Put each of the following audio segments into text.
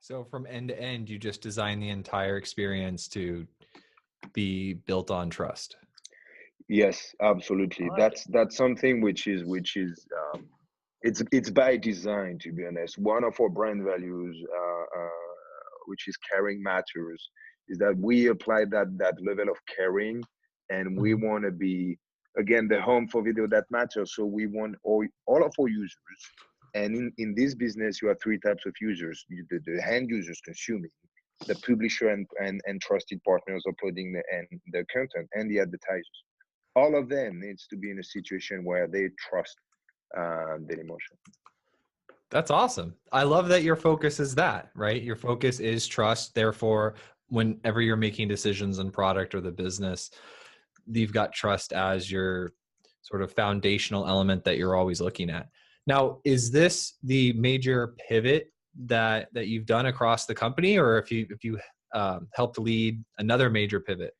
So from end to end, you just design the entire experience to be built on trust. Yes, absolutely. That's something it's by design, to be honest. One of our brand values, which is caring matters, is that we apply that level of caring, and we want to be, again, the home for video that matters. So we want all of our users, and in this business, you have three types of users: the end users consuming, the publisher and trusted partners uploading the content, and the advertisers. All of them needs to be in a situation where they trust Dailymotion. That's awesome. I love that your focus is that, right? Your focus is trust. Therefore, whenever you're making decisions on product or the business, you've got trust as your sort of foundational element that you're always looking at. Now, is this the major pivot that you've done across the company, or if you helped lead another major pivot?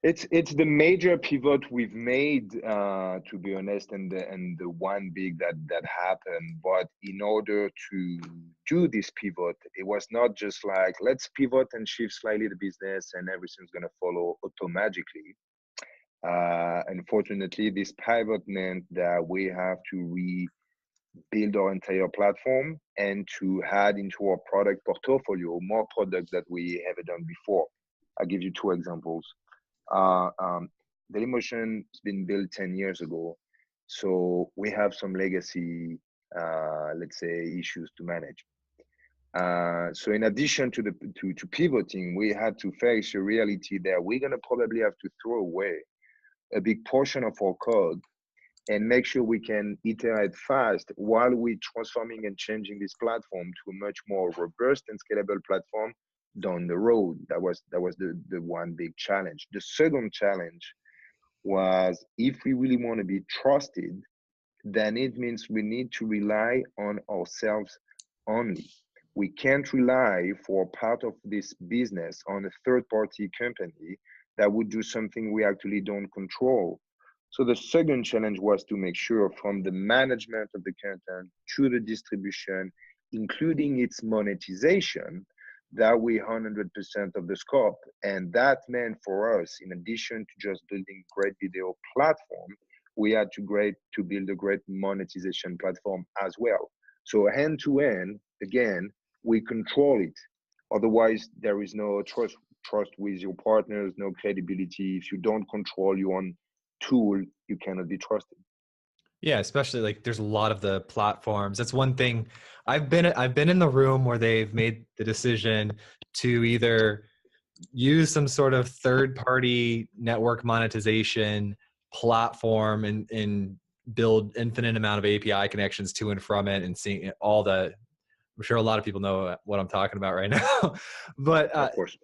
It's the major pivot we've made, to be honest, and the one big that happened. But in order to do this pivot, it was not just like, let's pivot and shift slightly the business and everything's gonna follow automatically. Unfortunately, this pivot meant that we have to rebuild our entire platform and to add into our product portfolio more products that we haven't done before. I'll give you two examples. Dailymotion has been built 10 years ago, so we have some legacy, let's say, issues to manage. So in addition to pivoting, we had to face a reality that we're gonna probably have to throw away a big portion of our code and make sure we can iterate fast while we're transforming and changing this platform to a much more robust and scalable platform down the road. That was the one big challenge. The second challenge was, if we really want to be trusted, then it means we need to rely on ourselves only. We can't rely for part of this business on a third-party company that would do something we actually don't control. So the second challenge was to make sure, from the management of the content to the distribution, including its monetization, that we 100% of the scope. And that meant for us, in addition to just building great video platform, we had to build a great monetization platform as well. So end to end, again, we control it. Otherwise, there is no trust with your partners, no credibility. If you don't control your own tool, you cannot be trusted. Yeah, especially like there's a lot of the platforms. That's one thing. I've been in the room where they've made the decision to either use some sort of third-party network monetization platform and build infinite amount of API connections to and from it, and seeing all the. I'm sure a lot of people know what I'm talking about right now, but of course.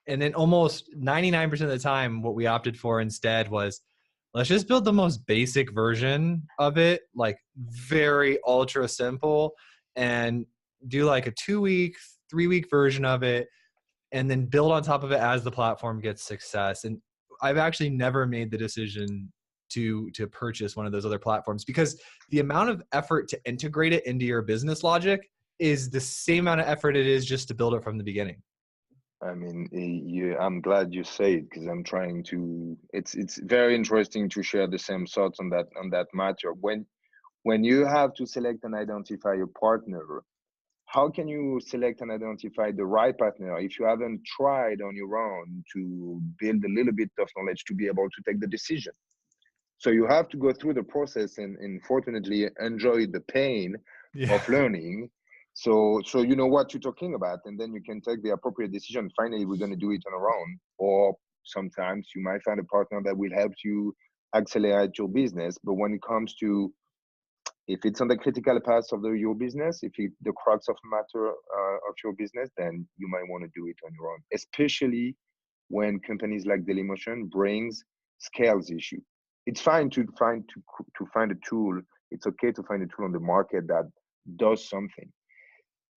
And then almost 99% of the time, what we opted for instead was, let's just build the most basic version of it, like very ultra simple, and do like a 2-week, 3-week version of it, and then build on top of it as the platform gets success. And I've actually never made the decision to purchase one of those other platforms, because the amount of effort to integrate it into your business logic is the same amount of effort it is just to build it from the beginning. I mean, I'm glad you say it, because I'm trying to. It's very interesting to share the same thoughts on that matter. When you have to select and identify a partner, how can you select and identify the right partner if you haven't tried on your own to build a little bit of knowledge to be able to take the decision? So you have to go through the process and fortunately enjoy the pain of learning. So you know what you're talking about, and then you can take the appropriate decision. Finally, we're going to do it on our own. Or sometimes you might find a partner that will help you accelerate your business. But when it comes to, if it's on the critical path of your business, if it's the crux of matter of your business, then you might want to do it on your own, especially when companies like Dailymotion brings scales issue. It's fine to find a tool. It's okay to find a tool on the market that does something.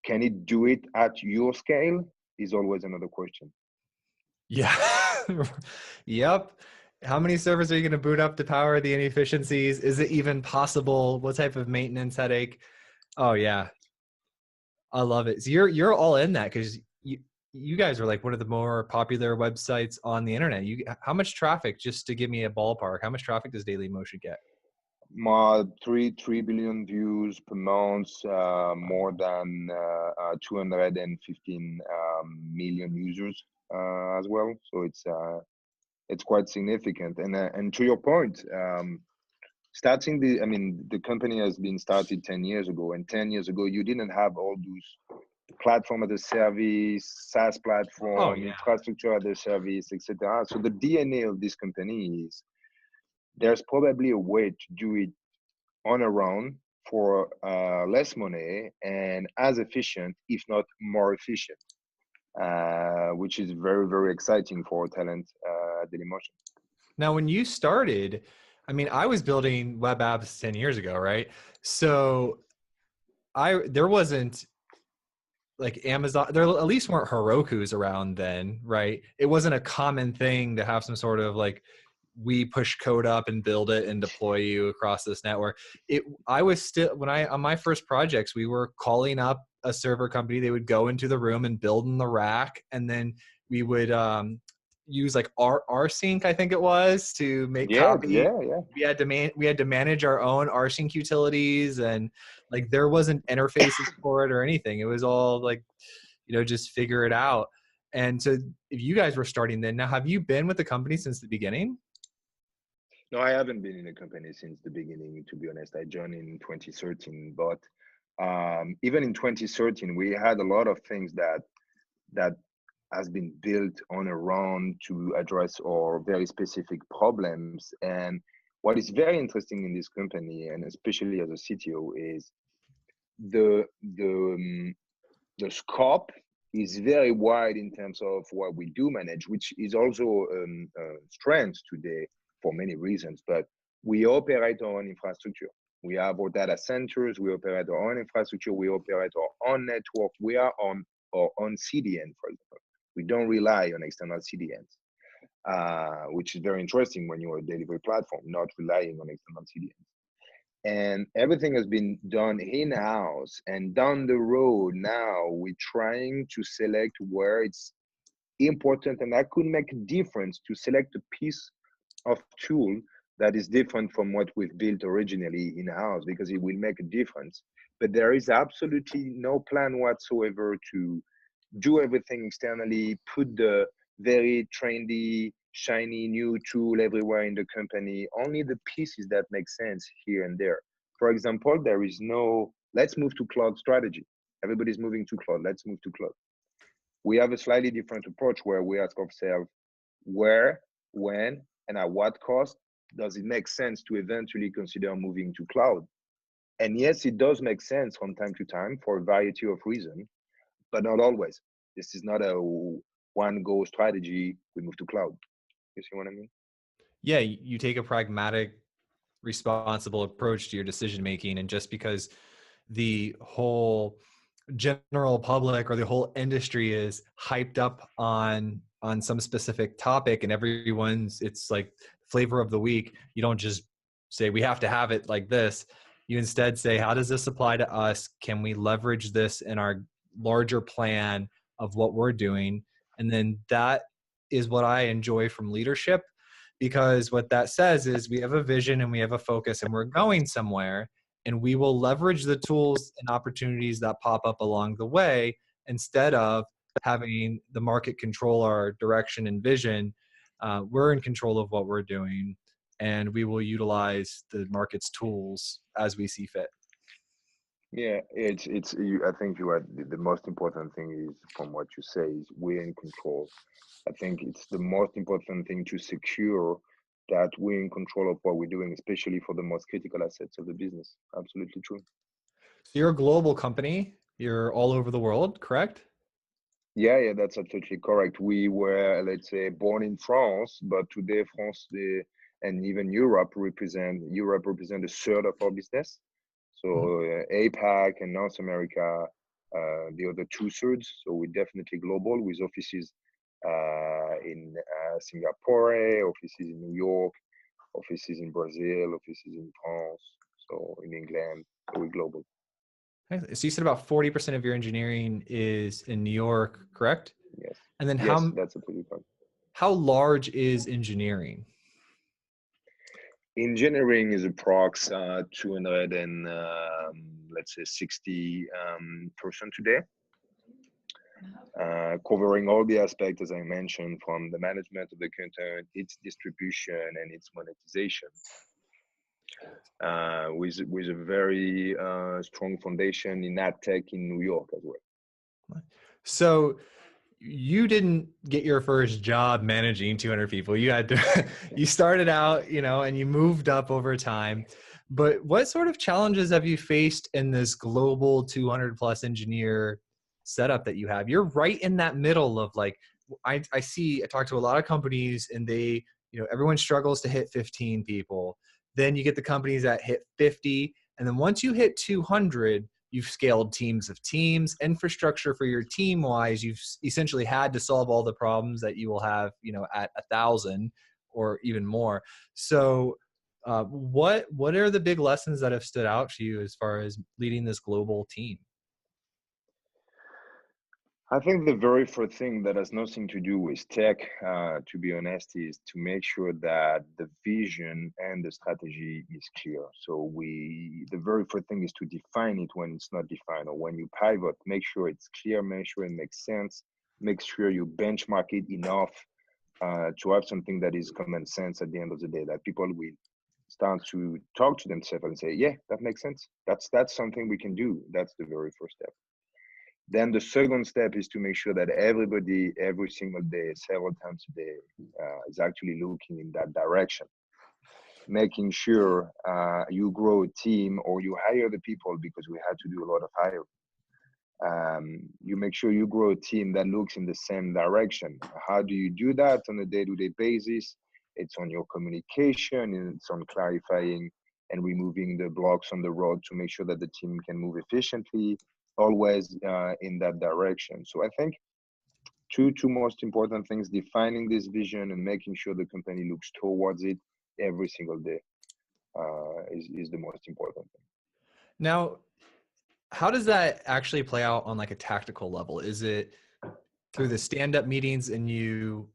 Can it do it at your scale is always another question. Yeah. Yep. How many servers are you going to boot up to power the inefficiencies? Is it even possible? What type of maintenance headache? Oh yeah. I love it. So you're all in that because you guys are like one of the more popular websites on the internet. How much traffic, just to give me a ballpark, how much traffic does Dailymotion get? 3 billion views per month, more than 215 million users as well. So it's quite significant. And to your point, the company has been started 10 years ago, and 10 years ago you didn't have all those platform as a service, SaaS platform, infrastructure as a service, etc. So the DNA of this company is there's probably a way to do it on our own for less money and as efficient, if not more efficient, which is very, very exciting for talent at Dailymotion. Now, when you started, I mean, I was building web apps 10 years ago, right? So there wasn't like Amazon, there at least weren't Heroku's around then, right? It wasn't a common thing to have some sort of like, we push code up and build it and deploy you across this network. I was still, on my first projects, we were calling up a server company. They would go into the room and build in the rack. And then we would use like rsync, I think it was, to make copy. Yeah. We had to manage our own rsync utilities, and like there wasn't interfaces for it or anything. It was all like, just figure it out. And so if you guys were starting then, now have you been with the company since the beginning? No, I haven't been in the company since the beginning, to be honest. I joined in 2013, but even in 2013, we had a lot of things that has been built on around to address our very specific problems. And what is very interesting in this company, and especially as a CTO, is the scope is very wide in terms of what we do manage, which is also a strength today for many reasons. But we operate our own infrastructure. We have our data centers. We operate our own infrastructure. We operate our own network. We are on our own CDN, for example. We don't rely on external CDNs, which is very interesting when you're a delivery platform, not relying on external CDNs. And everything has been done in-house, and down the road now we're trying to select where it's important and that could make a difference, to select a piece of tool that is different from what we've built originally in-house, because it will make a difference. But there is absolutely no plan whatsoever to do everything externally, put the very trendy, shiny new tool everywhere in the company, only the pieces that make sense here and there. For example, there is no, let's move to cloud strategy. Everybody's moving to cloud, let's move to cloud. We have a slightly different approach where we ask ourselves, where, when, and at what cost does it make sense to eventually consider moving to cloud? And yes, it does make sense from time to time for a variety of reasons, but not always. This is not a one go strategy, we move to cloud. You see what I mean? Yeah, you take a pragmatic, responsible approach to your decision making. And just because the whole general public or the whole industry is hyped up on some specific topic and it's like flavor of the week, you don't just say we have to have it like this. You instead say, how does this apply to us? Can we leverage this in our larger plan of what we're doing? And then that is what I enjoy from leadership, because what that says is we have a vision and we have a focus and we're going somewhere, and we will leverage the tools and opportunities that pop up along the way instead of having the market control our direction and vision. We're in control of what we're doing, and we will utilize the market's tools as we see fit. Yeah, I think you are the most important thing is, from what you say, is we're in control. I think it's the most important thing to secure that we're in control of what we're doing, especially for the most critical assets of the business. Absolutely true. So you're a global company. You're all over the world, correct? Yeah, that's absolutely correct. We were, let's say, born in France, but today France and even Europe represent a third of our business. So APAC and North America, the other 2/3. So we're definitely global, with offices in Singapore, offices in New York, offices in Brazil, offices in France, so in England. So we're global. So you said about 40% of your engineering is in New York, correct? Yes. And then Yes, that's absolutely fine. how large is engineering? Engineering is approx 200 and let's say 60 person today, covering all the aspects as I mentioned, from the management of the content, its distribution, and its monetization. With a very strong foundation in ad tech in New York as well. So you didn't get your first job managing 200 people. You had to, you started out, and you moved up over time. But what sort of challenges have you faced in this global 200 plus engineer setup that you have? You're right in that middle of like, I talk to a lot of companies and they, everyone struggles to hit 15 people. Then you get the companies that hit 50. And then once you hit 200, you've scaled teams of teams, infrastructure for your team wise. You've essentially had to solve all the problems that you will have, at 1,000 or even more. So what are the big lessons that have stood out to you as far as leading this global team? I think the very first thing that has nothing to do with tech, to be honest, is to make sure that the vision and the strategy is clear. So the very first thing is to define it when it's not defined, or when you pivot, make sure it's clear, make sure it makes sense, make sure you benchmark it enough to have something that is common sense at the end of the day, that people will start to talk to themselves and say, yeah, that makes sense. That's something we can do. That's the very first step. Then the second step is to make sure that everybody, every single day, several times a day, is actually looking in that direction. Making sure you grow a team or you hire the people, because we had to do a lot of hiring. You make sure you grow a team that looks in the same direction. How do you do that on a day-to-day basis? It's on your communication, and it's on clarifying and removing the blocks on the road to make sure that the team can move efficiently, always in that direction. So I think two most important things: defining this vision and making sure the company looks towards it every single day is the most important thing. Now, how does that actually play out on like a tactical level? Is it through the stand-up meetings and you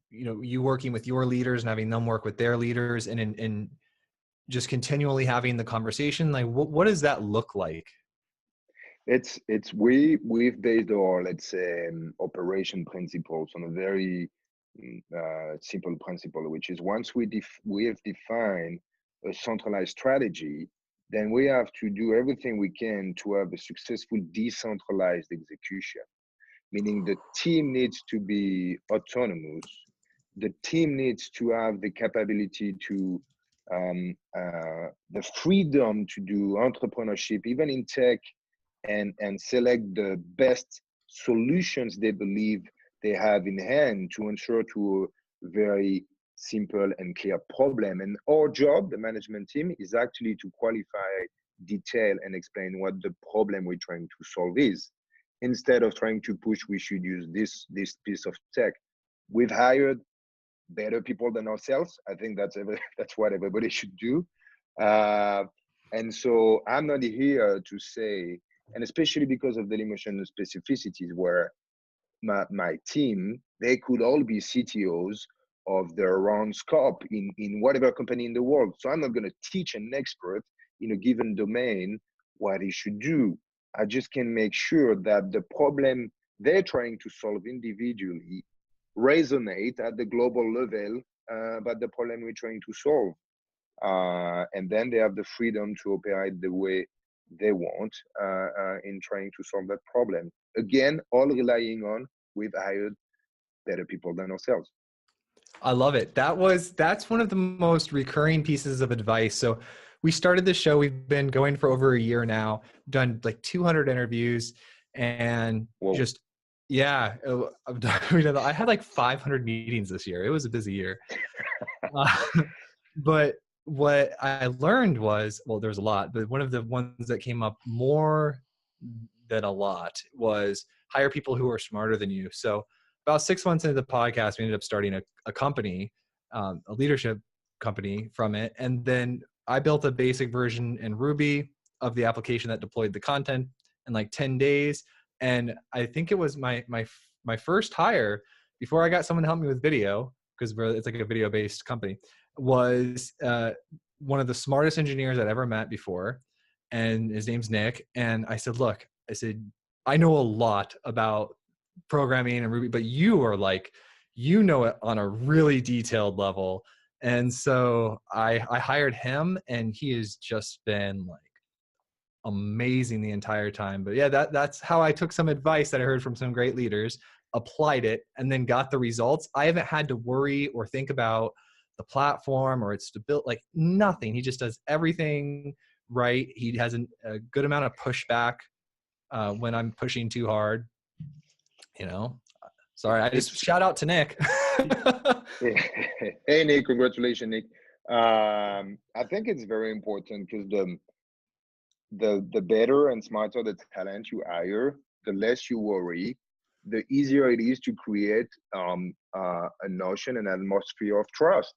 working with your leaders and having them work with their leaders and just continually having the conversation? Like what does that look like? We've based our, let's say, operation principles on a very simple principle, which is once we have defined a centralized strategy, then we have to do everything we can to have a successful decentralized execution. Meaning the team needs to be autonomous. The team needs to have the capability to the freedom to do entrepreneurship, even in tech, and select the best solutions they believe they have in hand to answer to a very simple and clear problem. And our job, the management team, is actually to qualify, detail, and explain what the problem we're trying to solve is, instead of trying to push we should use this piece of tech. We've hired better people than ourselves. I think that's what everybody should do. And so I'm not here to say, and especially because of Dailymotion specificities, where my team, they could all be CTOs of their own scope in whatever company in the world. So I'm not going to teach an expert in a given domain what he should do. I just can make sure that the problem they're trying to solve individually resonate at the global level about the problem we're trying to solve. And then they have the freedom to operate the way they want in trying to solve that problem. Again, all relying on we've hired better people than ourselves. I love it. That's one of the most recurring pieces of advice. So we started the show. We've been going for over a year now, done like 200 interviews, and Whoa. just, yeah, I had like 500 meetings this year. It was a busy year. But what I learned was, well, there's a lot, but one of the ones that came up more than a lot was hire people who are smarter than you. So about 6 months into the podcast, we ended up starting a company, a leadership company from it. And then I built a basic version in Ruby of the application that deployed the content. in like 10 days. And I think it was my first hire before I got someone to help me with video, because it's like a video based company, was one of the smartest engineers I'd ever met before. And his name's Nick. And I said, look, I know a lot about programming and Ruby, but you are like, you know it on a really detailed level. And so I hired him, and he has just been like amazing the entire time. But yeah, that's how I took some advice that I heard from some great leaders, applied it, and then got the results. I haven't had to worry or think about the platform or its stability, like nothing. He just does everything right. He has a good amount of pushback when I'm pushing too hard, you know. Sorry, I just shout out to Nick. Hey Nick, congratulations, Nick. I think it's very important because the better and smarter the talent you hire, the less you worry, the easier it is to create a notion and atmosphere of trust,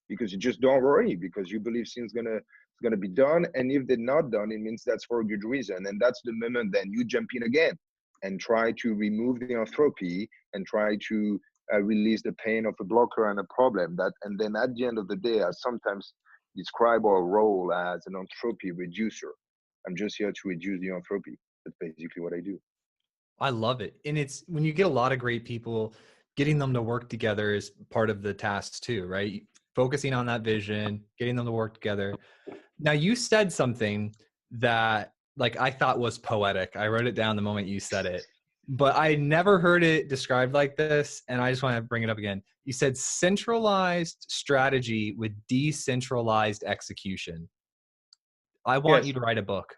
because you just don't worry, because you believe things gonna be done, and if they're not done, it means that's for a good reason, and that's the moment then you jump in again and try to remove the entropy and try to release the pain of a blocker and a problem. And then at the end of the day, I sometimes describe our role as an entropy reducer. I'm just here to reduce the entropy. That's basically what I do. I love it. And it's when you get a lot of great people, getting them to work together is part of the task too, right? Focusing on that vision, getting them to work together. Now, you said something that like I thought was poetic. I wrote it down the moment you said it, but I never heard it described like this. And I just want to bring it up again. You said centralized strategy with decentralized execution. I want you to write a book.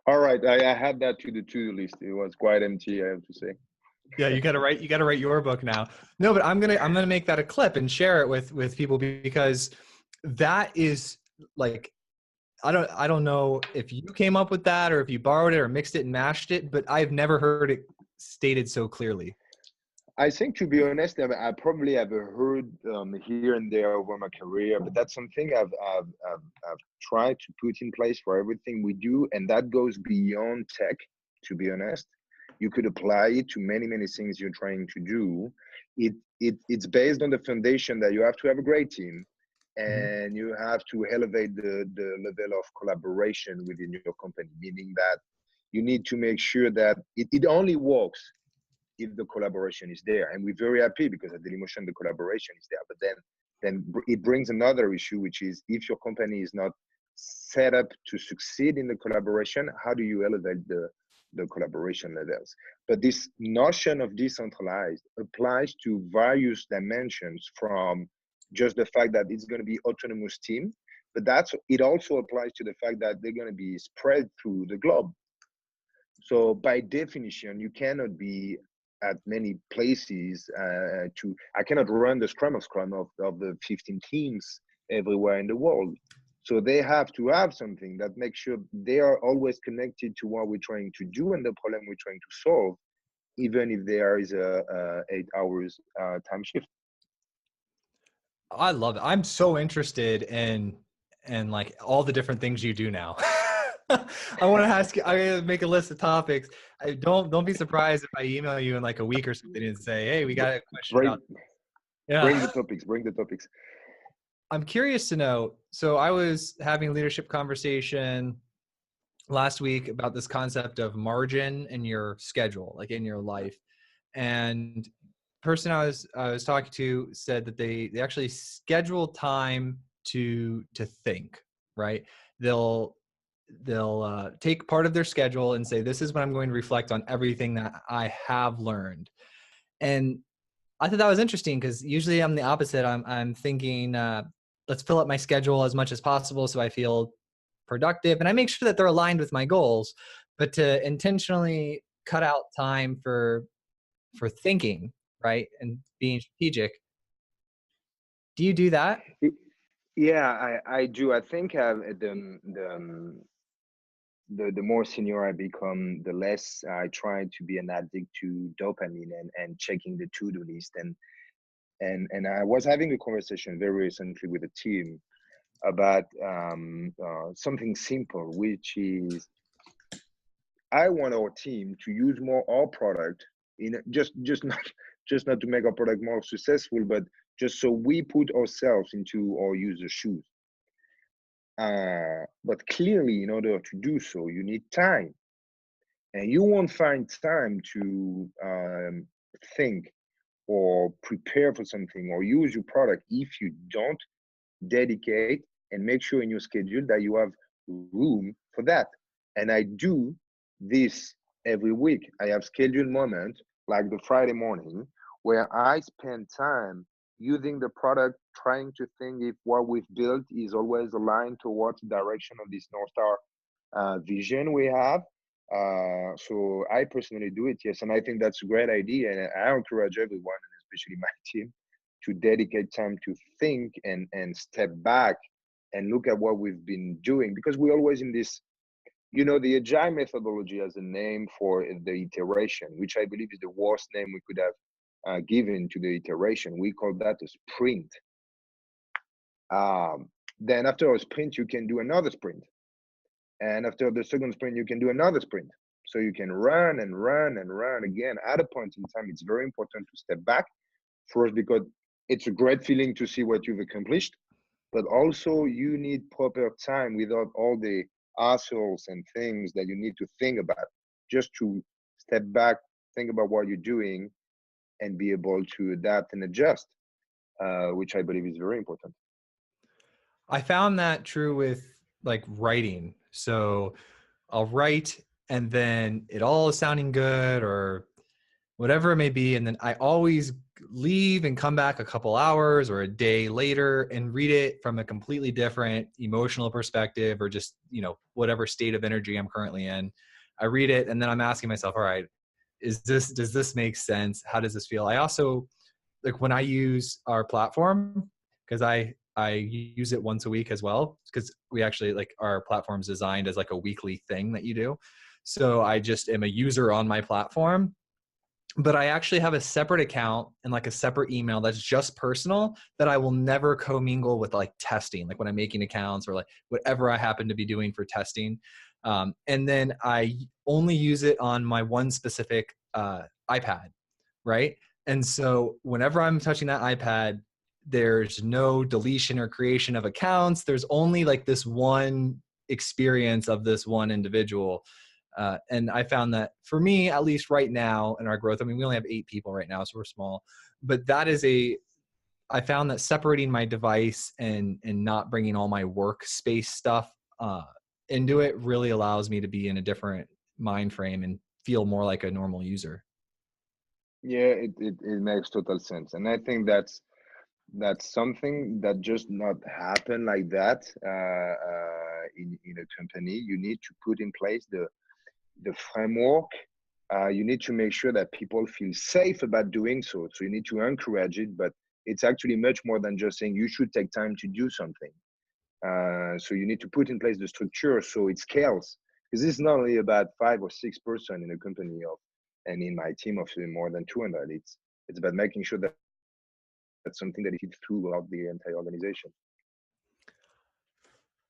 All right, I had that to the to-do list. It was quite empty, I have to say. Yeah, you gotta write your book now. No, but I'm gonna make that a clip and share it with people, because that is like, I don't know if you came up with that or if you borrowed it or mixed it and mashed it, but I've never heard it stated so clearly. I think, to be honest, I probably have heard here and there over my career, but that's something I've tried to put in place for everything we do, and that goes beyond tech. To be honest, you could apply it to many things you're trying to do. It's based on the foundation that you have to have a great team, and you have to elevate the level of collaboration within your company, meaning that you need to make sure that it only works if the collaboration is there. And we're very happy because at Dailymotion the collaboration is there. But then it brings another issue, which is if your company is not set up to succeed in the collaboration, how do you elevate the collaboration levels? But this notion of decentralized applies to various dimensions, from just the fact that it's going to be autonomous team, but it also applies to the fact that they're going to be spread through the globe. So by definition, you cannot be at many places I cannot run the scrum of the 15 teams everywhere in the world. So they have to have something that makes sure they are always connected to what we're trying to do and the problem we're trying to solve, even if there is a 8 hours time shift. I love it. I'm so interested in like all the different things you do now. I want to ask you, I'm going to make a list of topics. Don't be surprised if I email you in like a week or something and say, hey, we got a question about. Bring the topics. I'm curious to know. So I was having a leadership conversation last week about this concept of margin in your schedule, like in your life. And person I was talking to said that they actually schedule time to think, right? They'll take part of their schedule and say, this is when I'm going to reflect on everything that I have learned. And I thought that was interesting, because usually I'm the opposite. I'm thinking, let's fill up my schedule as much as possible so I feel productive, and I make sure that they're aligned with my goals. But to intentionally cut out time for thinking, right, and being strategic. Do you do that? Yeah, I do. I think the more senior I become, the less I try to be an addict to dopamine and checking the to-do list. And I was having a conversation very recently with a team about something simple, which is I want our team to use more our product in just not just not to make our product more successful, but just so we put ourselves into our user shoes. But clearly, in order to do so, you need time, and you won't find time to think or prepare for something or use your product if you don't dedicate and make sure in your schedule that you have room for that. And I do this every week. I have scheduled moments like the Friday morning where I spend time using the product, trying to think if what we've built is always aligned towards the direction of this North Star vision we have. So I personally do it, yes, and I think that's a great idea, and I encourage everyone, and especially my team, to dedicate time to think and step back and look at what we've been doing, because we're always in this, the agile methodology has a name for the iteration, which I believe is the worst name we could have given to the iteration. We call that a sprint. Then after a sprint, you can do another sprint. And after the second sprint, you can do another sprint. So you can run and run and run again. At a point in time, it's very important to step back first, because it's a great feeling to see what you've accomplished, but also you need proper time without all the hassles and things that you need to think about, just to step back, think about what you're doing, and be able to adapt and adjust, which I believe is very important. I found that true with like writing. So I'll write and then it all is sounding good or whatever it may be. And then I always leave and come back a couple hours or a day later and read it from a completely different emotional perspective, or just, whatever state of energy I'm currently in. I read it and then I'm asking myself, all right, does this make sense? How does this feel? I also, like when I use our platform, because I use it once a week as well, because we actually, like, our platform's designed as like a weekly thing that you do. So I just am a user on my platform, but I actually have a separate account and like a separate email that's just personal, that I will never commingle with like testing, like when I'm making accounts or like whatever I happen to be doing for testing. And then I only use it on my one specific iPad, right? And so whenever I'm touching that iPad, there's no deletion or creation of accounts. There's only like this one experience of this one individual. And I found that for me, at least right now in our growth, I mean, we only have 8 people right now, so we're small, but I found that separating my device and not bringing all my workspace stuff into it really allows me to be in a different mind frame and feel more like a normal user. Yeah, it makes total sense. And I think that's something that just not happen like that in a company. You need to put in place the framework. You need to make sure that people feel safe about doing so. So you need to encourage it, but it's actually much more than just saying you should take time to do something. So you need to put in place the structure so it scales. Because this is not only about 5 or 6 person in a company and in my team of more than 200. It's about making sure that that's something that is throughout the entire organization.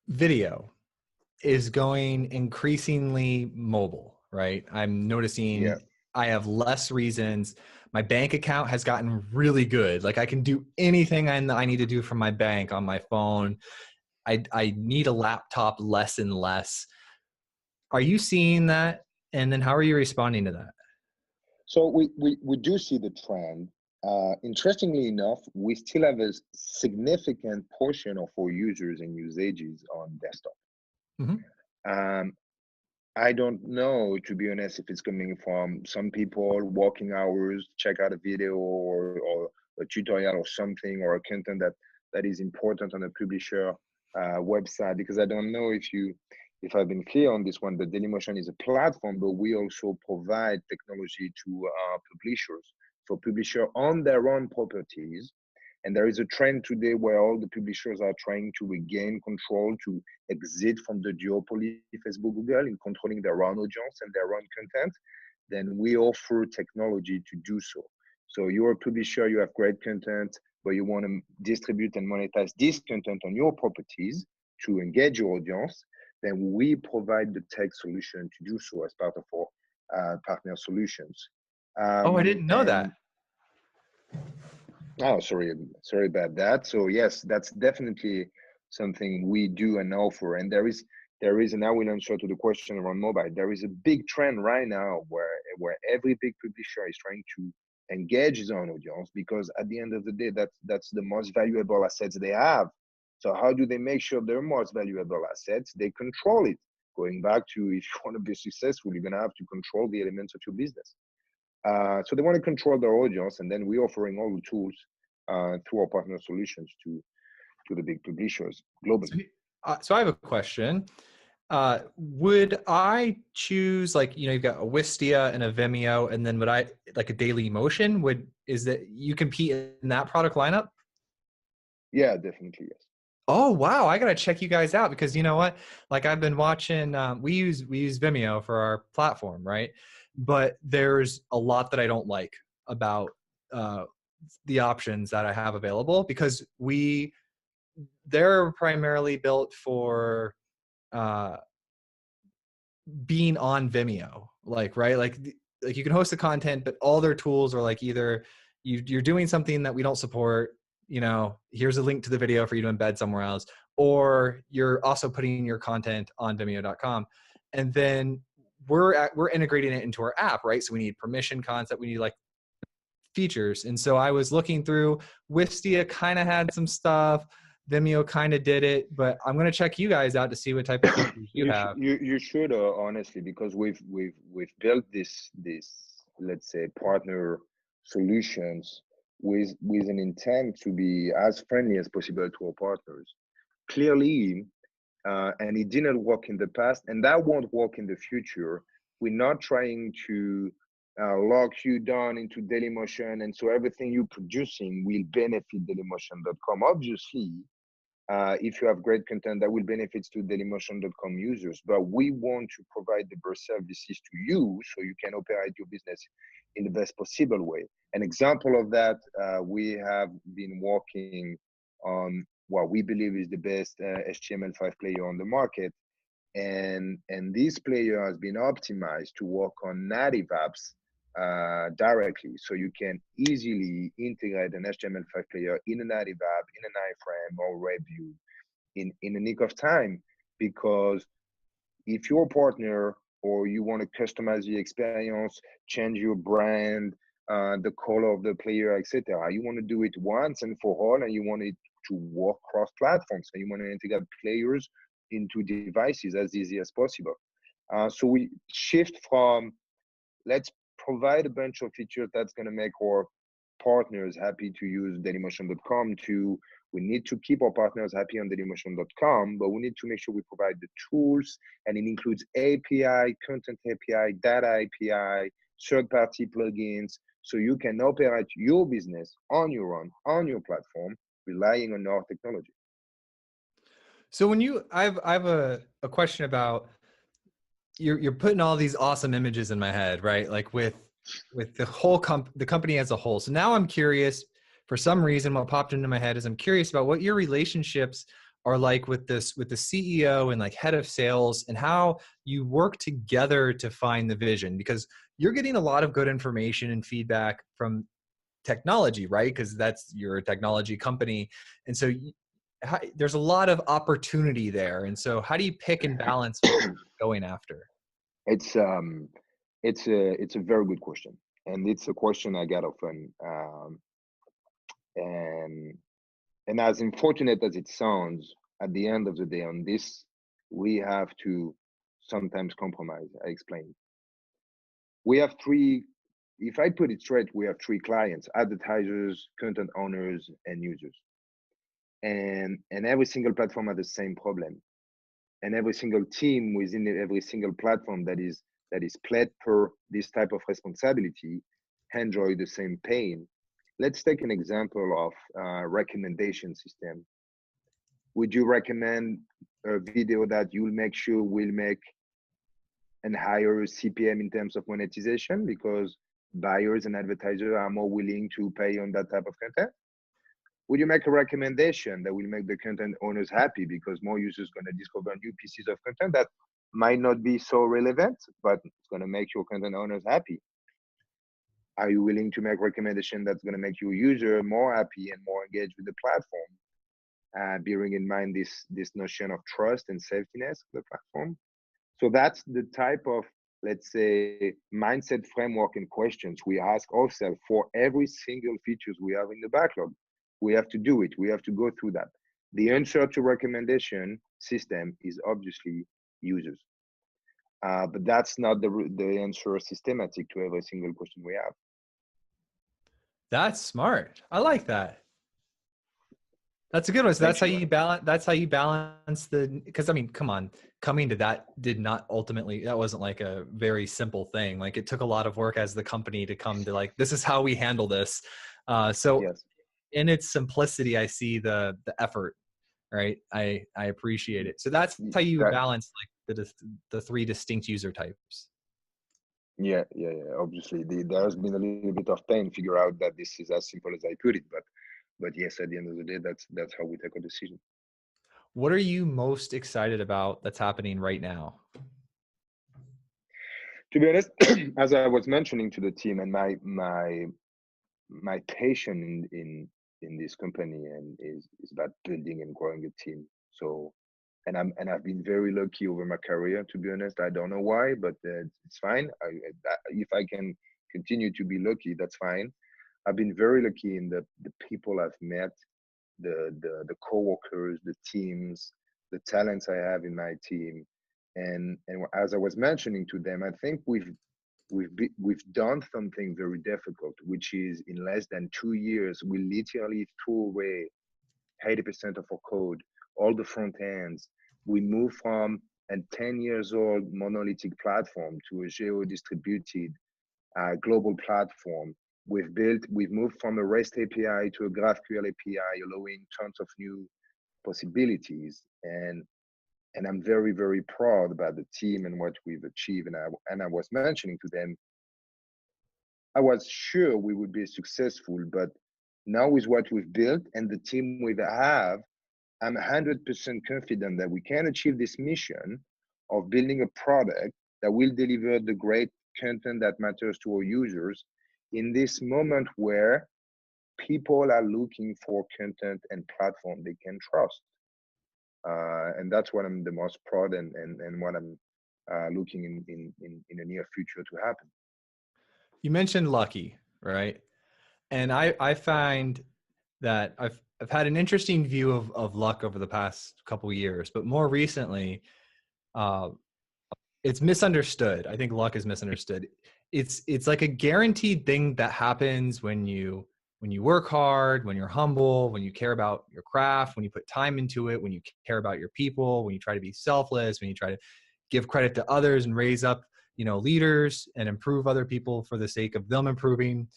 Video is going increasingly mobile, right? I'm noticing I have less reasons. My bank account has gotten really good. Like I can do anything I need to do from my bank on my phone. I need a laptop less and less. Are you seeing that? And then how are you responding to that? So we do see the trend. Interestingly enough, we still have a significant portion of our users and usages on desktop. Mm-hmm. I don't know, to be honest, if it's coming from some people working hours, check out a video or a tutorial or something, or a content that is important on a publisher website, because I don't know if I've been clear on this one, but Dailymotion is a platform, but we also provide technology to publishers. So publishers on their own properties. And there is a trend today where all the publishers are trying to regain control, to exit from the duopoly Facebook, Google in controlling their own audience and their own content. Then we offer technology to do so. So you're a publisher, you have great content, but you want to distribute and monetize this content on your properties to engage your audience, then we provide the tech solution to do so as part of our partner solutions. Oh, I didn't know that. Oh, sorry about that. So yes, that's definitely something we do and offer. And there is, and I will answer to the question around mobile. There is a big trend right now where every big publisher is trying to engage his own audience, because at the end of the day, that's the most valuable assets they have. So how do they make sure their most valuable assets, they control it? Going back to, if you want to be successful, you're gonna have to control the elements of your business. So they want to control their audience, and then we're offering all the tools through our partner solutions to the big publishers globally. So I have a question. Would I choose, like, you've got a Wistia and a Vimeo, and then would I like a Dailymotion? Is that you compete in that product lineup? Yeah, definitely, yes. Oh, wow. I got to check you guys out, because you know what? Like, I've been watching, we use Vimeo for our platform, right? But there's a lot that I don't like about the options that I have available, because they're primarily built for being on Vimeo, like, right? Like you can host the content, but all their tools are like, either you're doing something that we don't support, here's a link to the video for you to embed somewhere else, or you're also putting your content on Vimeo.com, and then we're integrating it into our app, right? So we need permission concept, we need like features. And so I was looking through, Wistia kind of had some stuff, Vimeo kind of did it, but I'm going to check you guys out to see what type of features you have. You should, honestly, because we've built this let's say partner solutions with an intent to be as friendly as possible to our partners. Clearly, and it didn't work in the past, and that won't work in the future. We're not trying to lock you down into Dailymotion, and so everything you're producing will benefit Dailymotion.com. Obviously, if you have great content, that will benefit to Dailymotion.com users, but we want to provide the best services to you so you can operate your business in the best possible way. An example of that, we have been working on what we believe is the best HTML5 player on the market. And this player has been optimized to work on native apps directly. So you can easily integrate an HTML5 player in a native app, in an iframe or WebView in a nick of time. Because if you're a partner or you want to customize the experience, change your brand, the color of the player, etc., you want to do it once and for all, and you want it to work cross platforms, and you want to integrate players into devices as easy as possible. So we shift from, let's provide a bunch of features that's going to make our partners happy to use Dailymotion.com, to we need to keep our partners happy on Dailymotion.com, but we need to make sure we provide the tools, and it includes API, content API, data API, third-party plugins, so you can operate your business on your own, on your platform, relying on our technology. So when I have a question about, you're putting all these awesome images in my head, right? Like with the whole the company as a whole. So now I'm curious, for some reason, what popped into my head is I'm curious about what your relationships are like with the CEO and like head of sales, and how you work together to find the vision, because you're getting a lot of good information and feedback from technology, right? Because you're a technology company. And so there's a lot of opportunity there. And so how do you pick and balance what you're going after? It's a very good question, and it's a question I get often. And as unfortunate as it sounds, at the end of the day, on this, we have to sometimes compromise. I explain. We have three. If I put it straight, we have three clients: advertisers, content owners, and users. And every single platform has the same problem, and every single team within every single platform that is played per this type of responsibility enjoy the same pain. Let's take an example of recommendation system. Would you recommend a video that you'll make sure will make and higher CPM in terms of monetization because buyers and advertisers are more willing to pay on that type of content? Would you make a recommendation that will make the content owners happy because more users going to discover new pieces of content that might not be so relevant, but it's going to make your content owners happy? Are you willing to make recommendation that's going to make your user more happy and more engaged with the platform? Bearing in mind this notion of trust and safetiness of the platform. So that's the type of, let's say, mindset framework and questions we ask ourselves for every single features we have in the backlog. We have to do it. We have to go through that. The answer to recommendation system is obviously users. But that's not the answer systematic to every single question we have. That's smart. I like that. That's a good one. So that's how you balance. That's how you balance the. Because I mean, come on, coming to that did not ultimately. That wasn't like a very simple thing. Like it took a lot of work as the company to come to like this is how we handle this. So Yes. In its simplicity, I see the effort. Right. I appreciate it. So that's how you balance like the three distinct user types. Yeah. Obviously, there has been a little bit of pain figure out that this is as simple as I put it, but yes, at the end of the day, that's how we take a decision. What are you most excited about that's happening right now? To be honest, as I was mentioning to the team, and my passion in this company and is about building and growing a team. So, and I've been very lucky over my career. To be honest, I don't know why, but it's fine. If I can continue to be lucky, that's fine. I've been very lucky in the people I've met, the coworkers, the teams, the talents I have in my team, and as I was mentioning to them, I think we've done something very difficult, which is in less than 2 years we literally threw away 80% of our code, all the front ends. We moved from a 10 years old monolithic platform to a geo-distributed global platform. We've moved from a REST API to a GraphQL API, allowing tons of new possibilities. And I'm very, very proud about the team and what we've achieved. And I was mentioning to them, I was sure we would be successful, but now with what we've built and the team we have, I'm 100% confident that we can achieve this mission of building a product that will deliver the great content that matters to our users in this moment where people are looking for content and platform they can trust. And that's what I'm the most proud and what I'm looking in the near future to happen. You mentioned lucky, right? And I find that I've had an interesting view of luck over the past couple of years, but more recently, it's misunderstood. I think luck is misunderstood. It's like a guaranteed thing that happens when you work hard, when you're humble, when you care about your craft, when you put time into it, when you care about your people, when you try to be selfless, when you try to give credit to others and raise up, leaders and improve other people for the sake of them improving.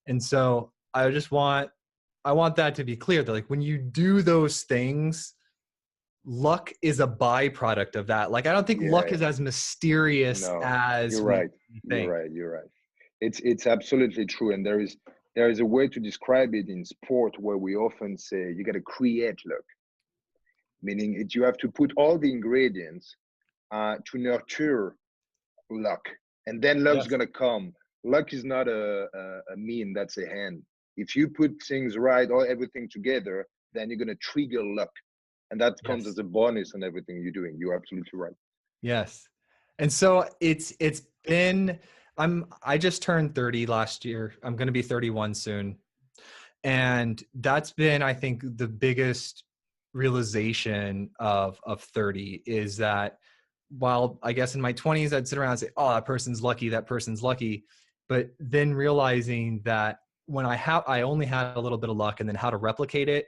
And so I want that to be clear that like when you do those things, luck is a byproduct of that. Like I don't think luck is as mysterious as you're right. You're right. It's absolutely true. And there is a way to describe it in sport where we often say you got to create luck, meaning you have to put all the ingredients to nurture luck, and then luck's gonna come. Luck is not a mean, that's a hand. If you put things right or everything together, then you're gonna trigger luck, and that comes as a bonus on everything you're doing. You're absolutely right. Yes. And so it's been I just turned 30 last year. I'm going to be 31 soon. And that's been, I think, the biggest realization of 30 is that while I guess in my 20s, I'd sit around and say, oh, that person's lucky. But then realizing that when I only had a little bit of luck and then how to replicate it,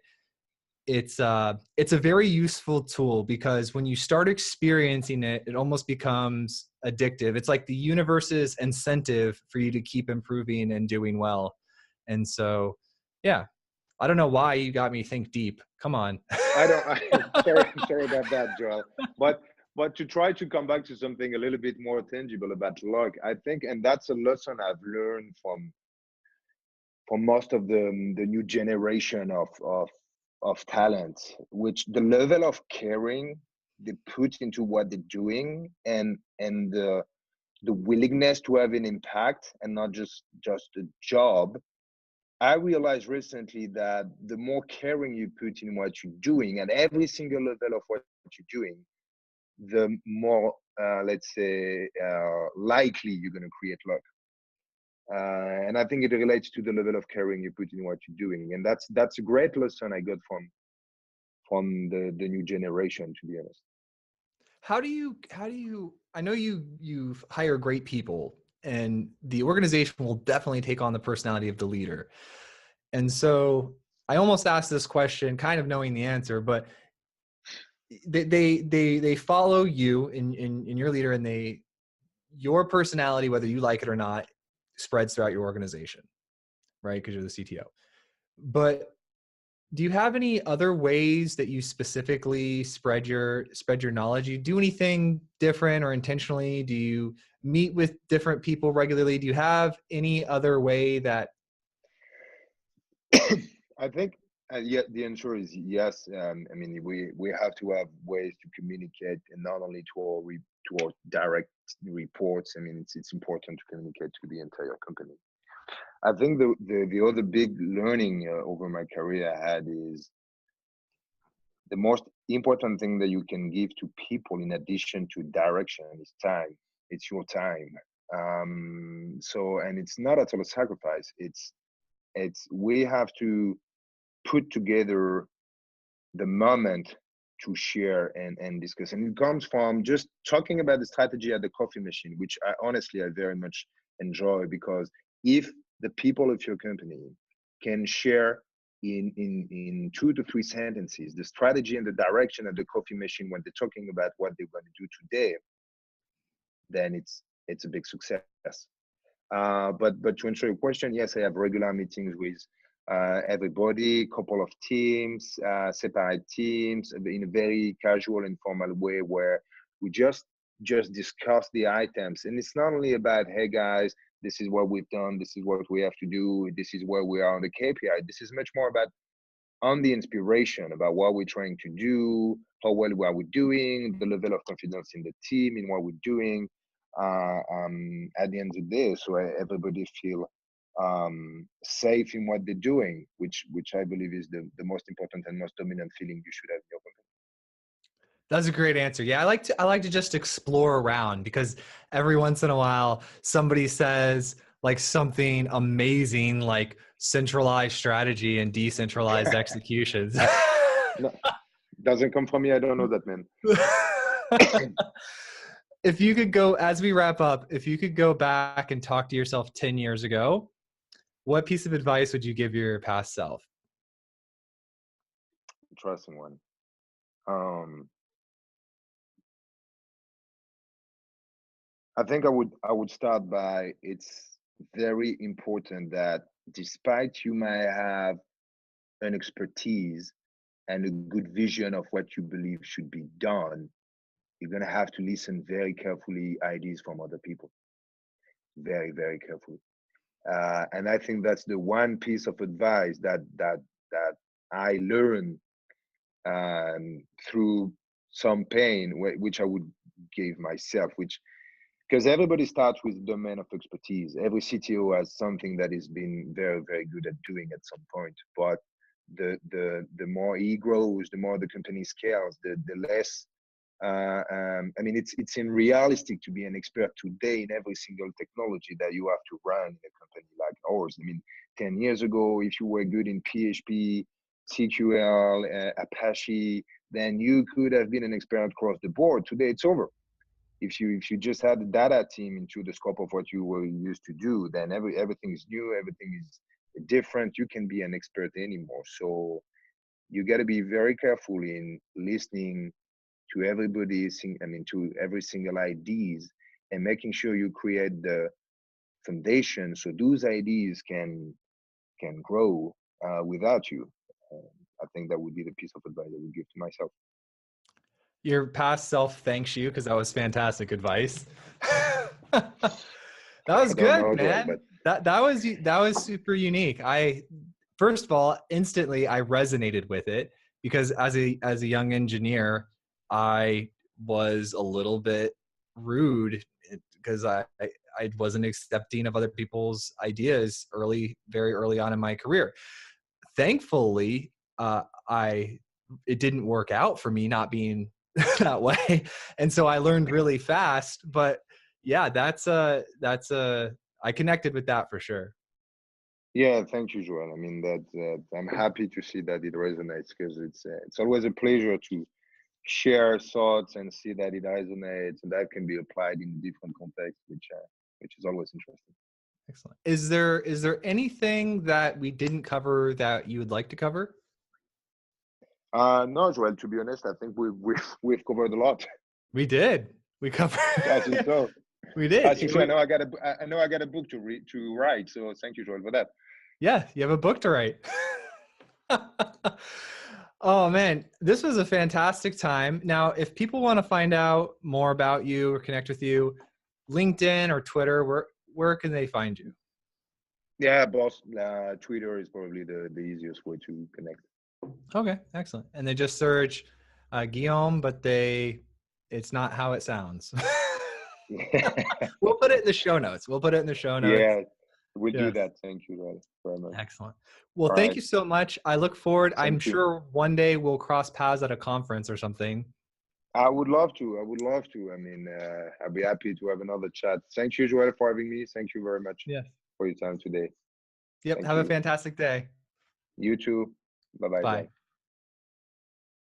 it's a very useful tool because when you start experiencing it, it almost becomes addictive. It's like the universe's incentive for you to keep improving and doing well. And so, yeah, I don't know why you got me think deep. Come on. Sorry about that, Joel. But but to try to come back to something a little bit more tangible about luck, I think, and that's a lesson I've learned from most of the new generation of talents, which the level of caring they put into what they're doing, and the willingness to have an impact and not just a job. I realized recently that the more caring you put in what you're doing at every single level of what you're doing, the more, let's say, likely you're going to create luck. And I think it relates to the level of caring you put in what you're doing. And that's a great lesson I got from the new generation, to be honest. How do you I know you hire great people, and the organization will definitely take on the personality of the leader. And so I almost asked this question kind of knowing the answer, but they follow you in your leader, and your personality, whether you like it or not, spreads throughout your organization, right? Because you're the CTO. But do you have any other ways that you specifically spread your knowledge? Do you do anything different or intentionally? Do you meet with different people regularly? Do you have any other way that? I think yeah, the answer is yes. I mean, we have to have ways to communicate, and not only to our direct reports. I mean, it's important to communicate to the entire company. I think the other big learning over my career I had is the most important thing that you can give to people in addition to direction is time. It's your time. So, and it's not at all a sacrifice. It's we have to put together the moment to share and discuss. And it comes from just talking about the strategy at the coffee machine, which I very much enjoy, because if the people of your company can share in 2 to 3 sentences the strategy and the direction at the coffee machine when they're talking about what they're going to do today, then it's a big success. But to answer your question, yes, I have regular meetings with everybody, couple of teams, separate teams, in a very casual, informal way where we just discuss the items. And it's not only about, hey guys, this is what we've done, this is what we have to do, this is where we are on the KPI. This is much more about on the inspiration about what we're trying to do, how well are we doing, the level of confidence in the team, in what we're doing. At the end of the day, so everybody feel safe in what they're doing, which I believe is the most important and most dominant feeling you should have in your company. That's a great answer. Yeah, I like to just explore around, because every once in a while somebody says like something amazing, like centralized strategy and decentralized executions. No, doesn't come from me. I don't know that, man. If you could go, as we wrap up, if you could go back and talk to yourself 10 years ago, what piece of advice would you give your past self? Interesting one. I think I would start by, it's very important that despite you may have an expertise and a good vision of what you believe should be done, you're going to have to listen very carefully ideas from other people, very, very carefully. And I think that's the one piece of advice that I learned through some pain, which I would give myself, which, because everybody starts with domain of expertise. Every CTO has something that he's been very, very good at doing at some point. But the more he grows, the more the company scales, the less. I mean, it's unrealistic to be an expert today in every single technology that you have to run in a company like ours. I mean, 10 years ago, if you were good in PHP, SQL, Apache, then you could have been an expert across the board. Today, it's over. If you just had the data team into the scope of what you were used to do, then everything is new, everything is different. You can be an expert anymore. So you got to be very careful in listening to everybody. I mean, to every single ideas, and making sure you create the foundation so those ideas can grow without you. I think that would be the piece of advice I would give to myself. Your past self thanks you because that was fantastic advice. That was I don't good, know, Joel, man. but That was super unique. First of all, instantly I resonated with it because as a young engineer, I was a little bit rude because I wasn't accepting of other people's ideas very early on in my career. Thankfully, I it didn't work out for me not being that way, and so I learned really fast. But yeah, I connected with that for sure. yeah, thank you, Joel. I mean, I'm happy to see that it resonates because it's always a pleasure to share thoughts and see that it resonates and that can be applied in different contexts, which is always interesting. Excellent. Is there anything that we didn't cover that you would like to cover? No, Joel, to be honest, I think we've covered a lot. We did. We covered. I think so. We I did. think so. I know I got a book to write. So thank you, Joel, for that. Yeah, you have a book to write. Oh man, this was a fantastic time. Now, if people want to find out more about you or connect with you, LinkedIn or Twitter, where can they find you? Yeah, boss. Twitter is probably the easiest way to connect. Okay, excellent. And they just search Guillaume, but it's not how it sounds. We'll put it in the show notes. Yeah, we'll do Yes. that. Thank you, Joel, very much. Excellent. Well, All thank right. you so much. I look forward. Thank I'm you. sure one day we'll cross paths at a conference or something. I would love to. I mean, I'd be happy to have another chat. Thank you, Joel, for having me. Thank you very much Yes. for your time today. Yep. Thank Have a you. fantastic day. You too. Bye-bye, Joel. Bye.